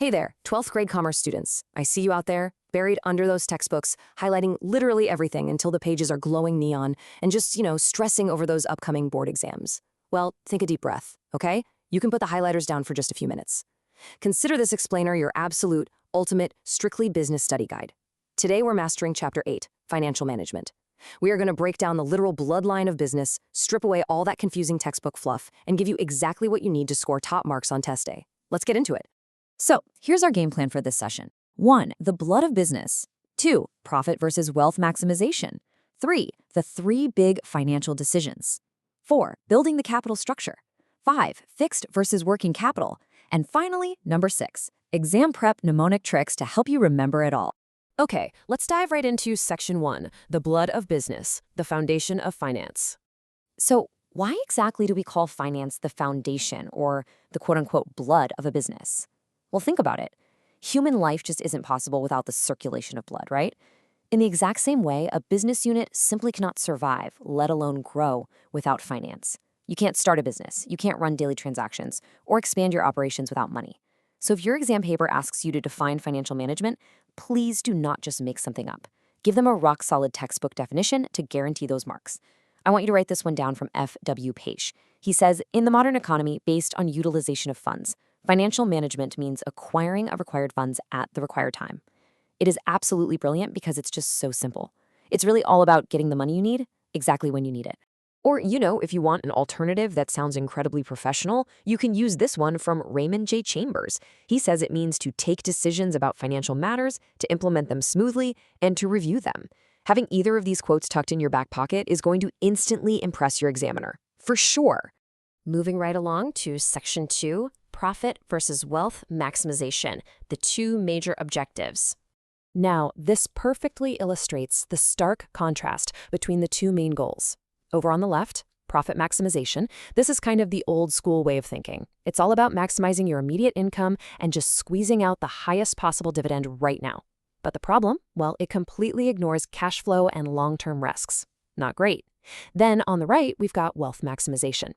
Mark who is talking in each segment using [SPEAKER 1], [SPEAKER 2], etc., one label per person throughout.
[SPEAKER 1] Hey there, 12th grade commerce students. I see you out there, buried under those textbooks, highlighting literally everything until the pages are glowing neon and just, stressing over those upcoming board exams. Well, take a deep breath, okay? You can put the highlighters down for just a few minutes. Consider this explainer your absolute, ultimate, strictly business study guide. Today we're mastering Chapter 8, Financial Management. We are going to break down the literal bloodline of business, strip away all that confusing textbook fluff, and give you exactly what you need to score top marks on test day. Let's get into it.
[SPEAKER 2] So, here's our game plan for this session. 1. The blood of business. 2. Profit versus wealth maximization. 3. The 3 big financial decisions. 4. Building the capital structure. 5. Fixed versus working capital. And finally, number 6. Exam prep mnemonic tricks to help you remember it all.
[SPEAKER 1] Okay, let's dive right into Section 1, the blood of business, the foundation of finance.
[SPEAKER 2] So, why exactly do we call finance the foundation or the quote-unquote blood of a business? Well, think about it. Human life just isn't possible without the circulation of blood, right? In the exact same way, a business unit simply cannot survive, let alone grow, without finance. You can't start a business, you can't run daily transactions, or expand your operations without money. So if your exam paper asks you to define financial management, please do not just make something up. Give them a rock-solid textbook definition to guarantee those marks. I want you to write this one down from F.W. Page. He says, in the modern economy, based on utilization of funds, financial management means acquiring of required funds at the required time. It is absolutely brilliant because it's just so simple. It's really all about getting the money you need exactly when you need it.
[SPEAKER 1] Or, if you want an alternative that sounds incredibly professional, you can use this one from Raymond J. Chambers. He says it means to take decisions about financial matters, to implement them smoothly, and to review them. Having either of these quotes tucked in your back pocket is going to instantly impress your examiner, for sure. Moving right along to Section 2, Profit versus Wealth Maximization, the 2 major objectives. Now, this perfectly illustrates the stark contrast between the 2 main goals. Over on the left, profit maximization. This is kind of the old school way of thinking. It's all about maximizing your immediate income and just squeezing out the highest possible dividend right now. But the problem? Well, it completely ignores cash flow and long-term risks. Not great. Then on the right, we've got wealth maximization.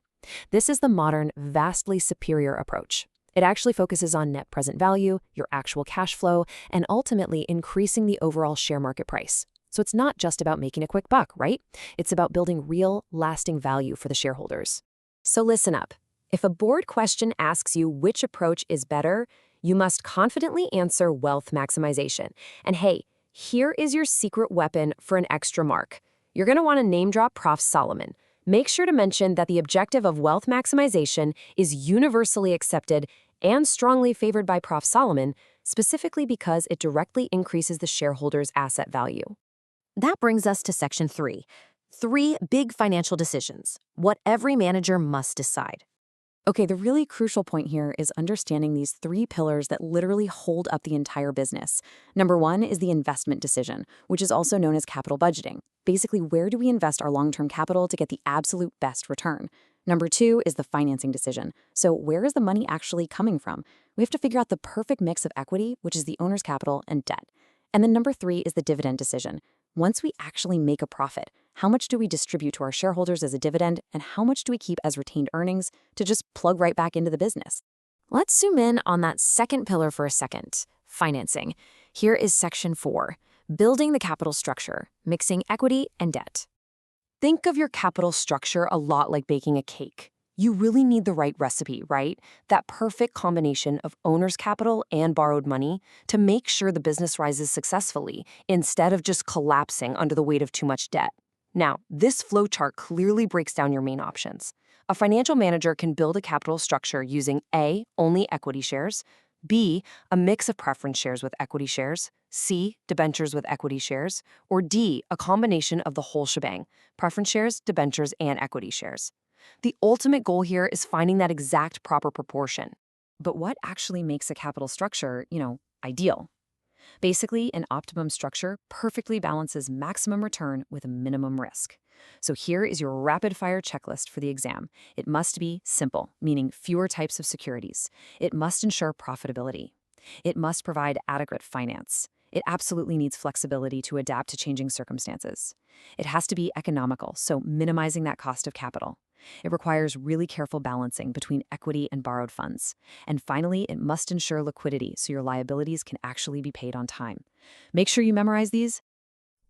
[SPEAKER 1] This is the modern, vastly superior approach. It actually focuses on net present value, your actual cash flow, and ultimately increasing the overall share market price. So it's not just about making a quick buck, right? It's about building real, lasting value for the shareholders. So listen up. If a board question asks you which approach is better, you must confidently answer wealth maximization. And hey, here is your secret weapon for an extra mark. You're going to want to name drop Prof. Solomon. Make sure to mention that the objective of wealth maximization is universally accepted and strongly favored by Prof. Solomon, specifically because it directly increases the shareholders' asset value. That brings us to Section 3, 3 big financial decisions, what every manager must decide.
[SPEAKER 2] Okay, the really crucial point here is understanding these 3 pillars that literally hold up the entire business. Number 1 is the investment decision, which is also known as capital budgeting. Basically, where do we invest our long-term capital to get the absolute best return? Number 2 is the financing decision. So where is the money actually coming from? We have to figure out the perfect mix of equity, which is the owner's capital, and debt. And then number 3 is the dividend decision. Once we actually make a profit, how much do we distribute to our shareholders as a dividend, and how much do we keep as retained earnings to just plug right back into the business?
[SPEAKER 1] Let's zoom in on that second pillar for a second, financing. Here is Section 4, building the capital structure, mixing equity and debt. Think of your capital structure a lot like baking a cake. You really need the right recipe, right? That perfect combination of owner's capital and borrowed money to make sure the business rises successfully instead of just collapsing under the weight of too much debt. Now, this flowchart clearly breaks down your main options. A financial manager can build a capital structure using A, only equity shares, B, a mix of preference shares with equity shares, C, debentures with equity shares, or D, a combination of the whole shebang, preference shares, debentures, and equity shares. The ultimate goal here is finding that exact proper proportion.
[SPEAKER 2] But what actually makes a capital structure, ideal? Basically, an optimum structure perfectly balances maximum return with a minimum risk. So here is your rapid-fire checklist for the exam. It must be simple, meaning fewer types of securities. It must ensure profitability. It must provide adequate finance. It absolutely needs flexibility to adapt to changing circumstances. It has to be economical, so minimizing that cost of capital. It requires really careful balancing between equity and borrowed funds. And finally, it must ensure liquidity so your liabilities can actually be paid on time. Make sure you memorize these.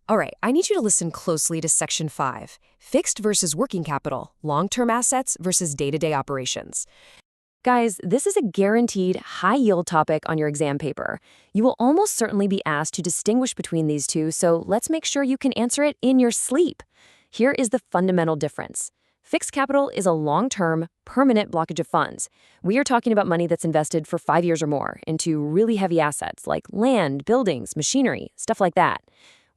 [SPEAKER 1] All right, I need you to listen closely to Section 5, Fixed versus Working Capital, Long-Term Assets versus Day-to-Day Operations. Guys, this is a guaranteed high-yield topic on your exam paper. You will almost certainly be asked to distinguish between these two, so let's make sure you can answer it in your sleep. Here is the fundamental difference. Fixed capital is a long-term, permanent blockage of funds. We are talking about money that's invested for 5 years or more into really heavy assets like land, buildings, machinery, stuff like that.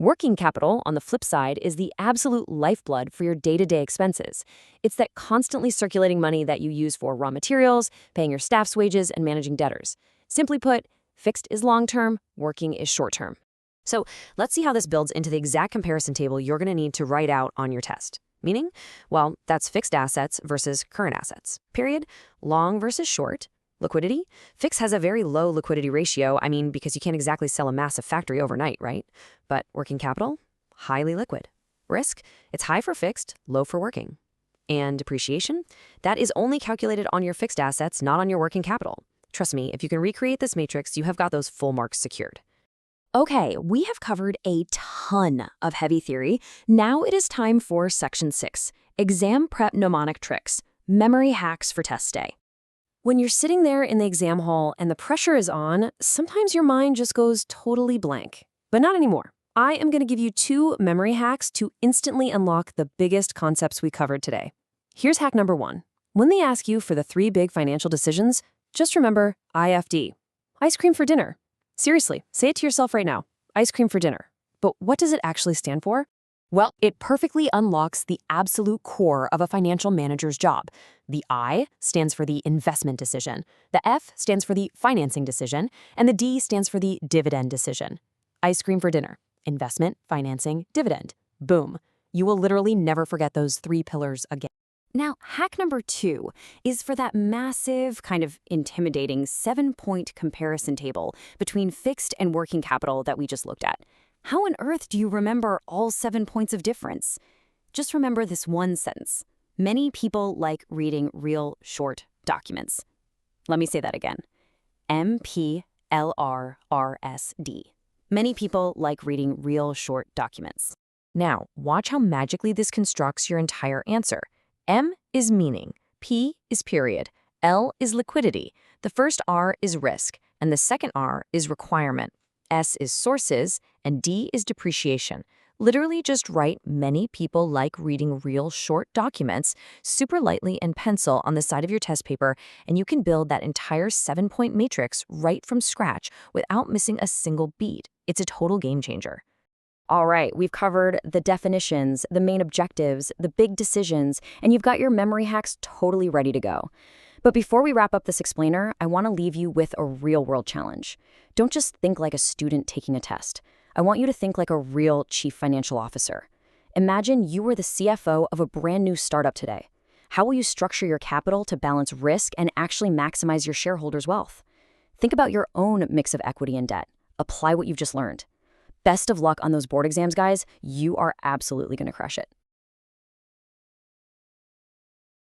[SPEAKER 1] Working capital, on the flip side, is the absolute lifeblood for your day-to-day expenses. It's that constantly circulating money that you use for raw materials, paying your staff's wages, and managing debtors. Simply put, fixed is long-term, working is short-term. So let's see how this builds into the exact comparison table you're going to need to write out on your test. Meaning, well, that's fixed assets versus current assets. Period. Long versus short. Liquidity? Fix has a very low liquidity ratio, because you can't exactly sell a massive factory overnight, right? But working capital? Highly liquid. Risk? It's high for fixed, low for working. And depreciation? That is only calculated on your fixed assets, not on your working capital. Trust me, if you can recreate this matrix, you have got those full marks secured. Okay, we have covered a ton of heavy theory. Now it is time for Section 6, Exam Prep Mnemonic Tricks, Memory Hacks for Test Day. When you're sitting there in the exam hall and the pressure is on, sometimes your mind just goes totally blank. But not anymore. I am going to give you 2 memory hacks to instantly unlock the biggest concepts we covered today. Here's hack number 1. When they ask you for the 3 big financial decisions, just remember IFD. Ice cream for dinner. Seriously, say it to yourself right now. Ice cream for dinner. But what does it actually stand for? Well, it perfectly unlocks the absolute core of a financial manager's job. The I stands for the investment decision, the F stands for the financing decision, and the D stands for the dividend decision. Ice cream for dinner, investment, financing, dividend. Boom. You will literally never forget those 3 pillars again. Now, hack number 2 is for that massive, kind of intimidating 7-point comparison table between fixed and working capital that we just looked at. How on earth do you remember all 7 points of difference? Just remember this one sentence. Many people like reading real short documents. Let me say that again. MPLRRSD. Many people like reading real short documents. Now, watch how magically this constructs your entire answer. M is meaning, P is period, L is liquidity, the first R is risk, and the second R is requirement. S is sources, and D is depreciation. Literally just write many people like reading real short documents super lightly in pencil on the side of your test paper, and you can build that entire 7-point matrix right from scratch without missing a single beat. It's a total game changer. All right, we've covered the definitions, the main objectives, the big decisions, and you've got your memory hacks totally ready to go. But before we wrap up this explainer, I want to leave you with a real-world challenge. Don't just think like a student taking a test. I want you to think like a real chief financial officer. Imagine you were the CFO of a brand new startup today. How will you structure your capital to balance risk and actually maximize your shareholders' wealth? Think about your own mix of equity and debt. Apply what you've just learned. Best of luck on those board exams, guys. You are absolutely going to crush it.